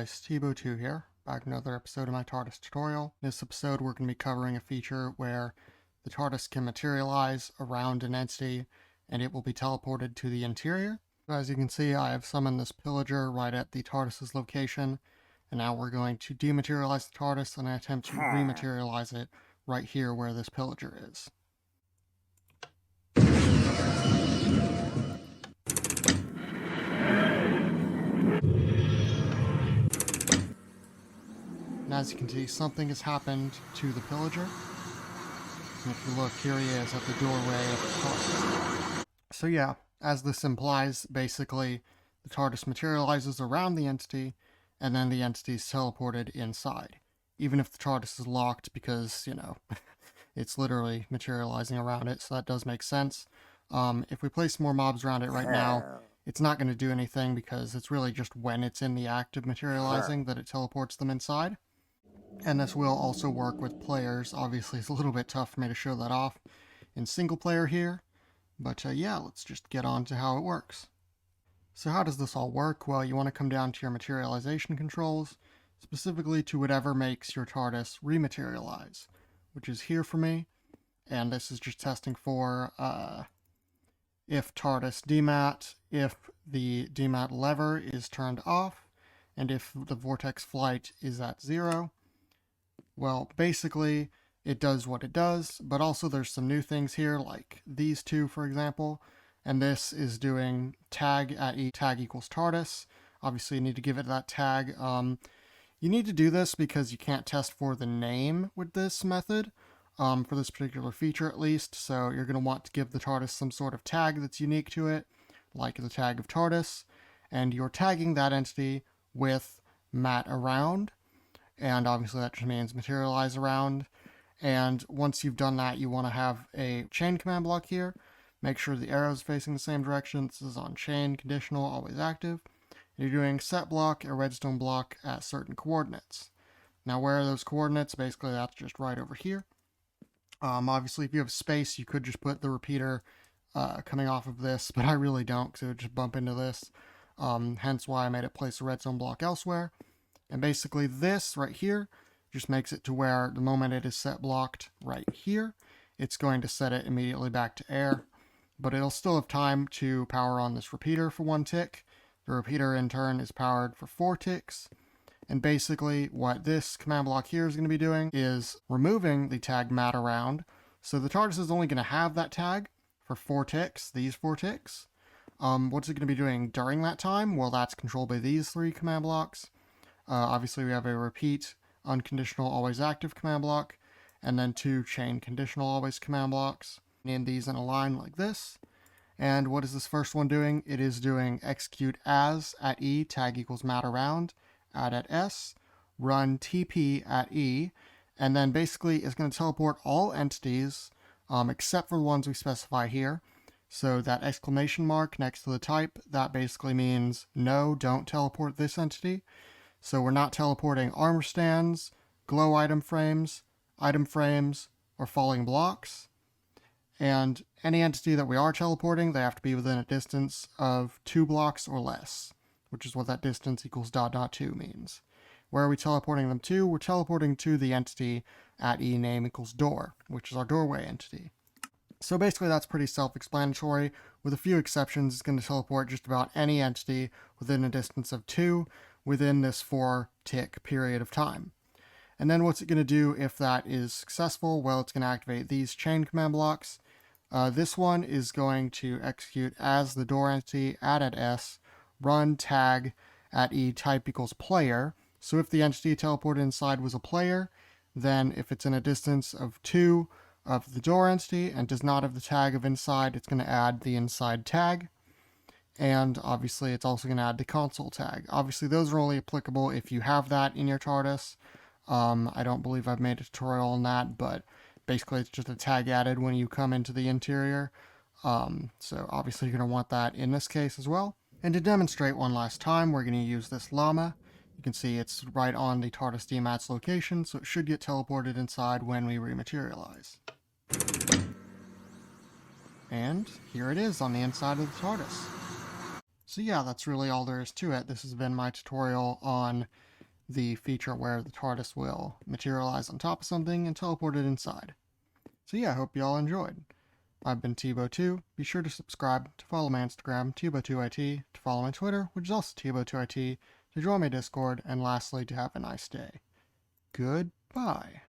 guys, T-Bo2 here, back with another episode of my TARDIS tutorial. In this episode we're going to be covering a feature where the TARDIS can materialize around an entity and it will be teleported to the interior. So as you can see, I have summoned this pillager right at the TARDIS's location, and now we're going to dematerialize the TARDIS and attempt to rematerialize it right here where this pillager is. And as you can see, something has happened to the pillager. And if you look, here he is at the doorway of the TARDIS. So yeah, as this implies, basically, the TARDIS materializes around the entity, and then the entity is teleported inside. Even if the TARDIS is locked, because, you know, it's literally materializing around it, so that does make sense. If we place more mobs around it right now, it's not going to do anything, because it's really just when it's in the act of materializing that it teleports them inside. And this will also work with players. Obviously, it's a little bit tough for me to show that off in single player here. But yeah, let's just get on to how it works. So how does this all work? Well, you want to come down to your materialization controls, specifically to whatever makes your TARDIS rematerialize, which is here for me. And this is just testing for if TARDIS demat, if the demat lever is turned off, and if the vortex flight is at 0. Well, basically, it does what it does, but also there's some new things here, like these two, for example, and this is doing tag at E, tag equals TARDIS. Obviously, you need to give it that tag. You need to do this because you can't test for the name with this method, for this particular feature at least, so you're going to want to give the TARDIS some sort of tag that's unique to it, like the tag of TARDIS, and you're tagging that entity with mat around. And obviously that just means materialize around. And once you've done that, you want to have a chain command block here. Make sure the arrow is facing the same direction. This is on chain, conditional, always active. And you're doing set block, a redstone block at certain coordinates. Now where are those coordinates? Basically that's just right over here. Obviously if you have space, you could just put the repeater coming off of this, but I really don't, because it would just bump into this. Hence why I made it place a redstone block elsewhere. And basically this right here just makes it to where the moment it is set blocked right here, it's going to set it immediately back to air. But it'll still have time to power on this repeater for 1 tick. The repeater in turn is powered for 4 ticks. And basically what this command block here is going to be doing is removing the tag mat around. So the TARDIS is only going to have that tag for 4 ticks, these 4 ticks. What's it going to be doing during that time? Well, that's controlled by these 3 command blocks. Obviously we have a repeat unconditional always active command block, and then 2 chain conditional always command blocks. Name these in a line like this. And what is this first one doing? It is doing execute as at E, tag equals mat around, add at S, run TP at E, and then basically it's going to teleport all entities except for the ones we specify here. So that exclamation mark next to the type, that basically means no, don't teleport this entity. So we're not teleporting armor stands, glow item frames, or falling blocks. And any entity that we are teleporting, they have to be within a distance of 2 blocks or less, which is what that distance equals ... 2 means. Where are we teleporting them to? We're teleporting to the entity at E name equals door, which is our doorway entity. So basically that's pretty self-explanatory. With a few exceptions, it's going to teleport just about any entity within a distance of 2 within this 4-tick period of time. And then what's it going to do if that is successful? Well, it's going to activate these chain command blocks. This one is going to execute as the door entity, add at S, run tag at E type equals player. So if the entity teleported inside was a player, then if it's in a distance of 2 of the door entity and does not have the tag of inside, it's going to add the inside tag. And obviously it's also going to add the console tag. Obviously those are only applicable if you have that in your TARDIS. I don't believe I've made a tutorial on that, but basically it's just a tag added when you come into the interior. So obviously you're going to want that in this case as well. And to demonstrate one last time, we're going to use this llama. You can see it's right on the TARDIS demat's location, so it should get teleported inside when we rematerialize. And here it is on the inside of the TARDIS. So yeah, that's really all there is to it. This has been my tutorial on the feature where the TARDIS will materialize on top of something and teleport it inside. So yeah, I hope you all enjoyed. I've been Tbo2. Be sure to subscribe, to follow my Instagram, Tbo2it, to follow my Twitter, which is also Tbo2it, to join my Discord, and lastly, to have a nice day. Goodbye.